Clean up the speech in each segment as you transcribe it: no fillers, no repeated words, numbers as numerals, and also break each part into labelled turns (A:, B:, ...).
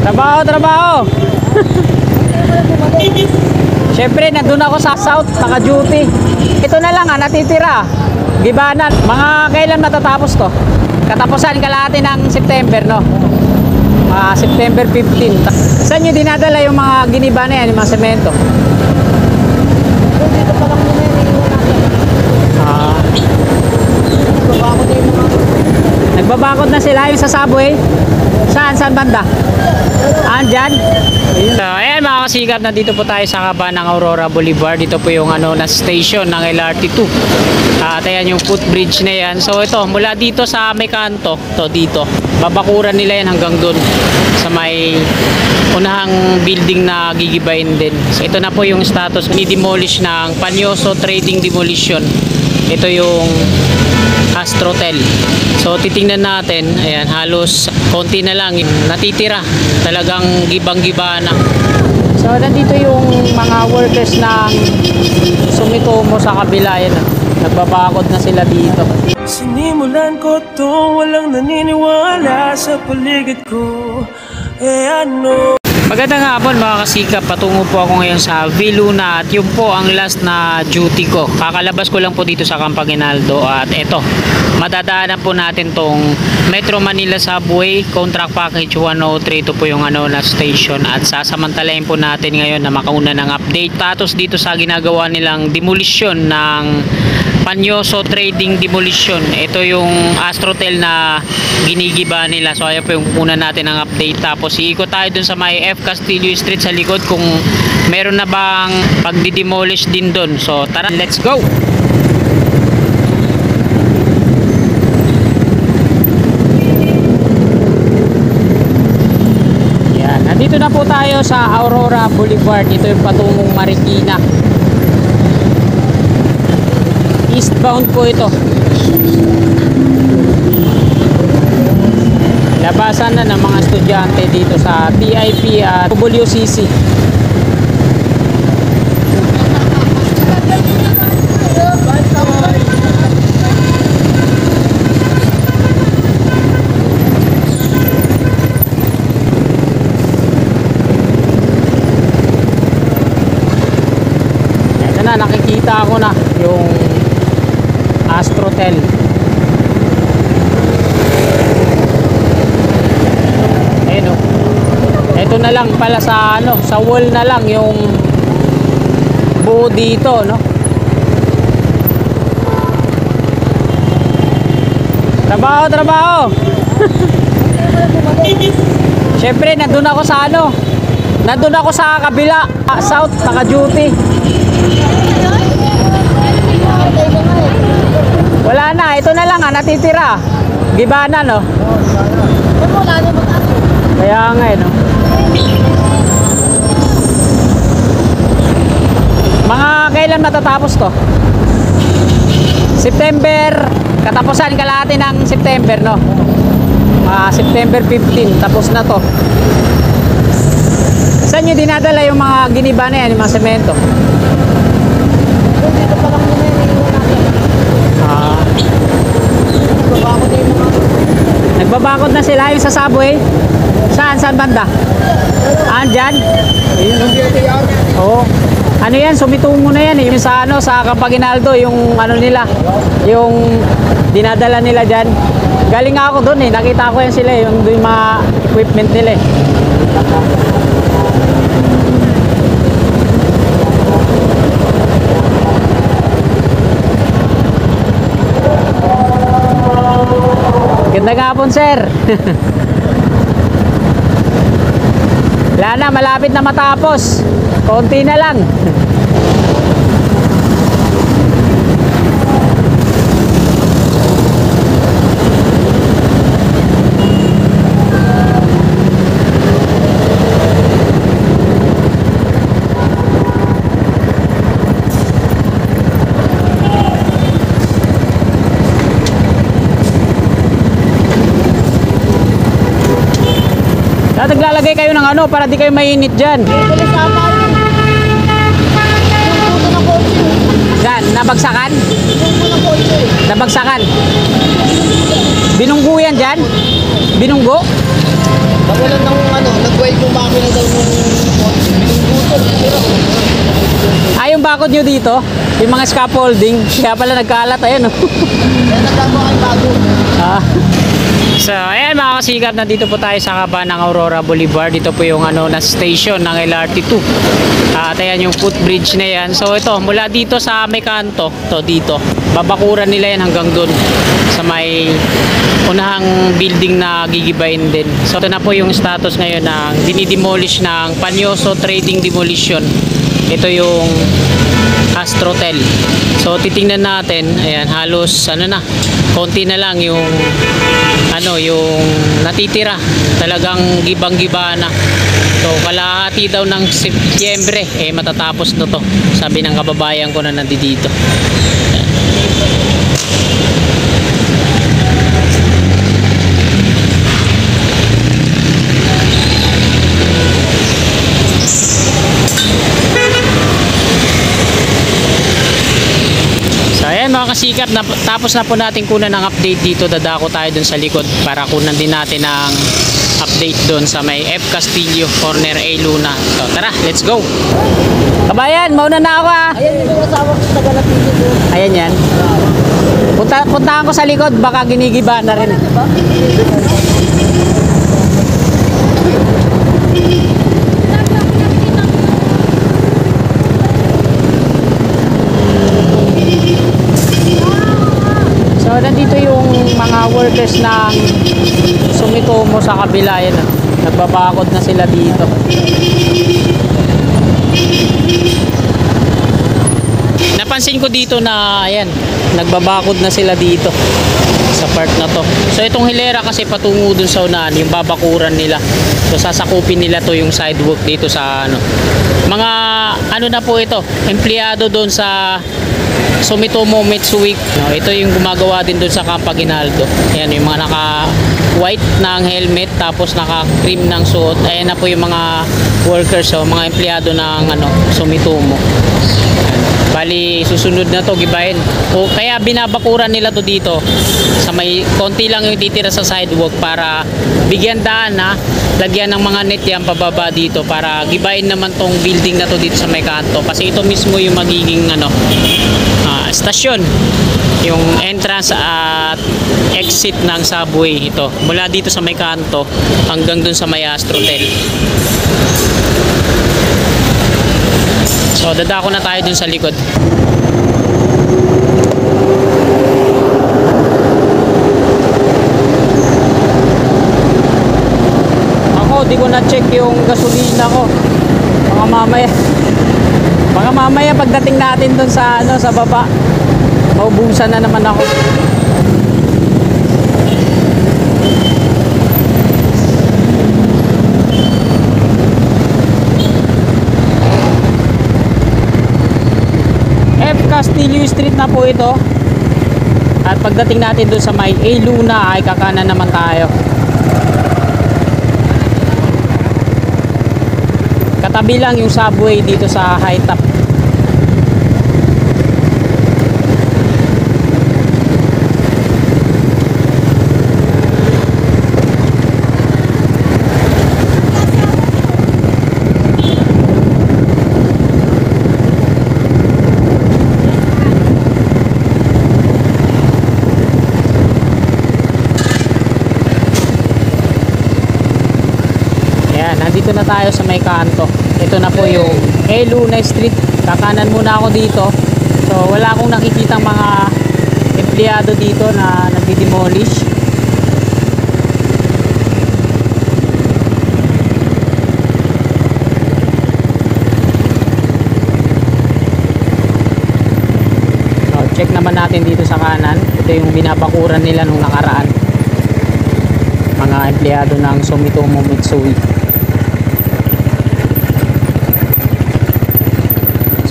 A: Trabaho, trabaho. Siyempre, nandun ako sa South, naka-duty. Ito na lang natitira. Gibanan. Mga kailan matatapos to? Katapusan kalahati ng September, no? September 15. Saan nyo dinadala yung mga giniba na yan, yung mga semento?
B: Dito pa lang muna yung
A: Nagbabakod na sila yung sa subway. Saan banda? Andyan? So, ayan mga kasikap, nandito po tayo sa kaba ng Aurora Boulevard. Dito po yung na station ng LRT2. At ayan yung footbridge na yan. So ito, mula dito sa may kanto, to dito, babakuran nila yan hanggang dun sa may unahang building na gigibayin din. So ito na po yung status ni demolish ng Panyoso Trading Demolition. Ito yung Astrotel. So titingnan natin, ayan, halos konti na lang natitira, talagang gibang-giba na. So nandito yung mga workers ng Sumitomo sa kabila, yan, nagbabakod na sila dito.
C: Sinimulan ko to, walang naniniwala sa paligid ko. Ano?
A: Magandang hapon mga kasikap, patungo po ako ngayon sa Viluna at yun po ang last na duty ko. Kakalabas ko lang po dito sa Camp Aguinaldo at eto, madadaanan po natin tong Metro Manila Subway Contract Package 103. Ito po yung na station at sasamantalayin po natin ngayon na makauna ng update status dito sa ginagawa nilang demolition ng Panyoso Trading Demolition. Ito yung Astrotel na ginigiba nila. So ayan po yung una natin ang update. Tapos iikot tayo dun sa may F. Castillo Street sa likod kung meron na bang pagdi-demolish din dun. So tara, let's go! Yan, nandito na po tayo sa Aurora Boulevard. Ito yung patungong Marikina. Eastbound po ito. Labasan na ng mga estudyante dito sa TIP at WCC. Ito na, nakikita ko na yung Astrotel. Ayun oh. Ito na lang pala sa sa wall na lang yung buo dito, no? Trabaho, trabaho. Siyempre, nandun ako sa nandun ako sa kabila, South, naka-duty. Wala na, ito na lang natitira. Gibanan, no? Kaya nga, no? Mga kailan matatapos to? September, katapusan kalahati ng September, no? September 15, tapos na to. Saan nyo dinadala yung mga giniba na yan, yung mga semento?
B: dito pa lang muna yung
A: Nagbabakod na sila yung sa subway. Saan banda? Andyan? Oo. Ano yan, Sumitomo na yan, yung sa sa Camp Aguinaldo, yung nila, yung dinadala nila dyan. Galing ako doon nakita ko yan sila, yung mga equipment nila Gandang hapon, sir. Wala na, malapit na matapos. Konti na lang. Naglalagay kayo ng para di kayo mainit dyan. Saan? Nabagsakan? Nabagsakan? Binunggo yan dyan? Binunggo?
B: Nagulan ng nag-weld
A: babakod nyo dito? Yung mga scaffolding. Kaya pala nagkalat. Ayan, oh.
B: Kaya nagkamo kayo bago.
A: Ah. So, ayan mga kasikap, nandito po tayo sa kaba ng Aurora Boulevard. Dito po yung na station ng LRT2. At ayan yung footbridge na yan. So ito, mula dito sa may kanto, to dito, babakuran nila yan hanggang dun sa may unahang building na gigibayin din. So ito na po yung status ngayon ng dinidemolish ng Panyoso Trading Demolition. Ito yung Astrotel. So titingnan natin, ayan, halos konti na lang yung yung natitira. Talagang gibang-giba na. So kalahati daw ng Setyembre matatapos na to. Sabi ng kababayan ko na nandito. Ayan mga kasikap, tapos na po natin kunan ng update dito. Dadako tayo dun sa likod para kunan din natin ng update dun sa may F. Castillo corner A Luna. So tara, let's go. Kabayan, mauna na ako ah.
B: Ayan yung asawa ko sa Galapiti doon.
A: Ayan yan. Puntahan ko sa likod, baka ginigiba na rin. So nandito yung mga workers ng Sumitomo sa kabila. Yan, nagbabakod na sila dito. Napansin ko dito na ayan, nagbabakod na sila dito sa part na to. So itong hilera kasi patungo dun sa unahan, yung babakuran nila. So sasakupin nila to yung sidewalk dito sa mga na po ito, empleyado doon sa Sumitomo Mitsui. No, ito yung gumagawa din doon sa Camp Aguinaldo. Ayan yung mga naka-white ng helmet tapos naka-cream ng suot. Ayan na po yung mga workers, mga empleyado ng Sumitomo. Bali susunod na to gibahin. O kaya binabakuran nila to dito sa may konti lang yung titira sa sidewalk para bigyan daan lagyan ng mga net yan pababa dito para gibahin naman tong building na to dito sa may kanto kasi ito mismo yung magiging stasyon, yung entrance at exit ng subway. Ito mula dito sa may kanto hanggang dun sa may Astrotel. So dadako na tayo dun sa likod. Ako di ko na check yung gasolina ko. Mga mamaya pagdating natin dun sa sa baba, maubusan na naman ako. F. Castillo Street na po ito. At pagdating natin doon sa may A Luna ay kakanan naman tayo. Katabi lang yung subway dito sa High Top. Nandito na tayo sa may kanto. Ito na po yung A Luna Street. Kakanan muna ako dito. So wala akong nakikitang mga empleyado dito na nagdi-demolish. So check naman natin dito sa kanan. Ito yung binabakuran nila nung nakaraan. Mga empleyado ng Sumitomo Mitsui.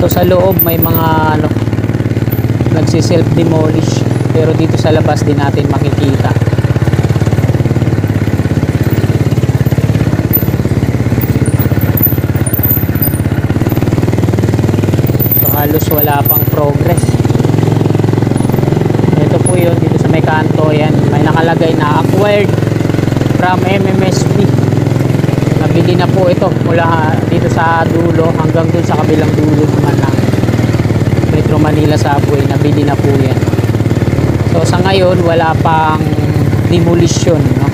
A: So sa loob may mga nagsi-self demolish, pero dito sa labas din natin makikita. So halos wala pang progress. Ito po yun dito sa may kanto. Yan, may nakalagay na acquired from MMSP. Nabili na po ito mula dito sa dulo hanggang dun sa kabilang dulo naman Metro Manila Subway, nabili na po yan. So sa ngayon wala pang demolition, no?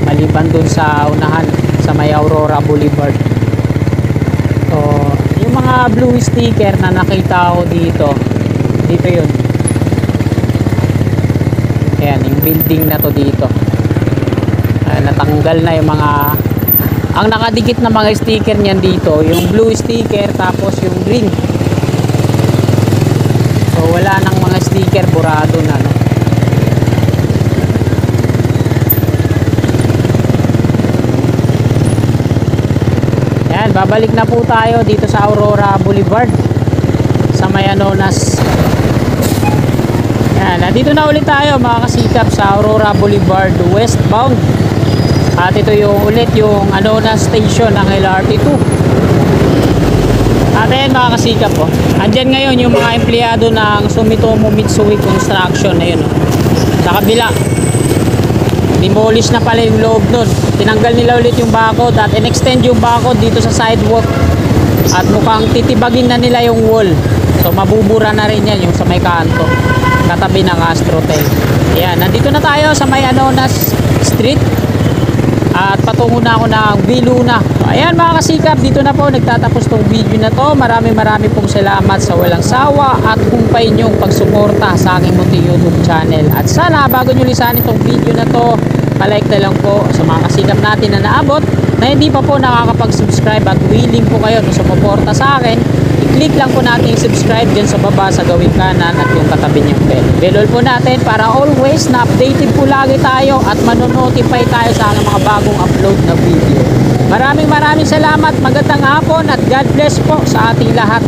A: Maliban dun sa unahan sa may Aurora Boulevard. So yung mga blue sticker na nakita ko dito yun. Ayan, yung building na to dito. Natanggal na yung mga, ang nakadikit na mga sticker niyan dito, yung blue sticker tapos yung green. So wala nang mga sticker, burado na, no? Ayan, babalik na po tayo dito sa Aurora Boulevard sa may Anonas. Ayan, nandito na ulit tayo mga kasikap sa Aurora Boulevard westbound. At ito yung ulit yung Anonas station ng LRT2. At ayan mga kasikap po, andyan ngayon yung mga empleyado ng Sumitomo Mitsui Construction na yun, no? Sa kabila, demolish na pala yung loob nun. Tinanggal nila ulit yung bakod at in-extend yung bakod dito sa sidewalk. At mukhang titibagin na nila yung wall. So mabubura na rin yan yung sa may kanto, katabi ng Astrotel. Ayan, nandito na tayo sa may Anonas Street. At patungo na ako ng Viluna. Ayan mga kasikap, dito na po nagtatapos tong video na to. Maraming pong salamat sa walang sawa at kumpay nyong pagsuporta sa aking munting YouTube channel. At sana bago nyo lisanin tong video na to, palike na lang po sa mga kasikap natin na naabot na hindi pa po nakakapag-subscribe at willing po kayo na sumuporta sa akin. I-click lang po natin yung subscribe dyan sa baba sa gawing kanan at yung katabi niyang bell. Bell po natin para always na updated po lagi tayo at manonotify tayo sa mga bagong upload na video. Maraming salamat, magandang hapon at God bless po sa ating lahat.